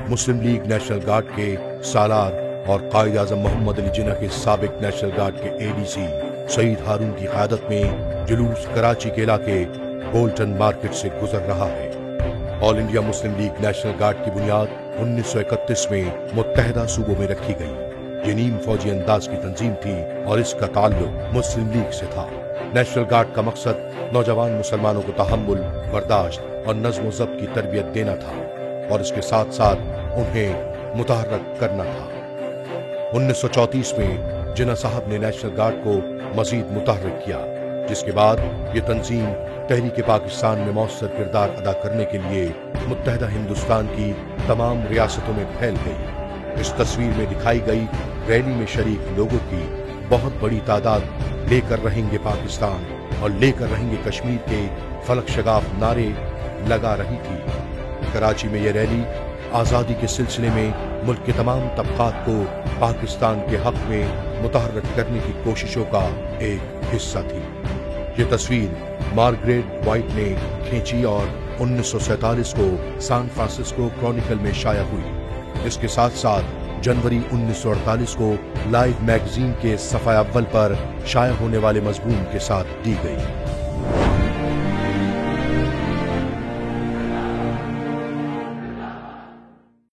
मुस्लिम league national guard के सालार और कायद आजम मोहम्मद अली जिन्ना के साबिक नेशनल गार्ड के एडीसी सईद हारून की क़यादत में जुलूस कराची के इलाके बोल्टन मार्केट से गुजर रहा है। All India Muslim league national guard की बुनियाद 1931 में मुत्तहदा सूबों में रखी गई। ये नीम फौजी अंदाज की तंजीम थी और इसका ताल्लुक मुस्लिम लीग से था। नेशनल गार्ड का मकसद नौजवान मुसलमानों को तहम्मुल, बर्दाश्त और नज़्म ज़ब्त की तरबियत देना था और इसके साथ साथ उन्हें मुतहर्रक करना था। 1934 में जिन्ना साहब ने नेशनल गार्ड को मजीद मुतहर्रिक किया, जिसके बाद ये तंजीम तहरीक पाकिस्तान में मौसर किरदार अदा करने के लिए मुत्तहदा हिंदुस्तान की तमाम रियासतों में फैल गई। इस तस्वीर में दिखाई गई रैली में शरीक लोगों की बहुत बड़ी तादाद लेकर रहेंगे पाकिस्तान और लेकर रहेंगे कश्मीर के फलक शगाफ नारे लगा रही थी। कराची में यह रैली आज़ादी के सिलसिले में मुल्क के तमाम तबकात को पाकिस्तान के हक में मुतहर्रिक करने की कोशिशों का एक हिस्सा थी। ये तस्वीर मार्गरेट वाइट ने खींची और 1947 को सैन फ्रांसिस्को क्रॉनिकल में शाया हुई। इसके साथ साथ जनवरी 1948 को लाइव मैगजीन के सफ़ा अव्वल पर शाया होने वाले मज़मून के साथ दी गई।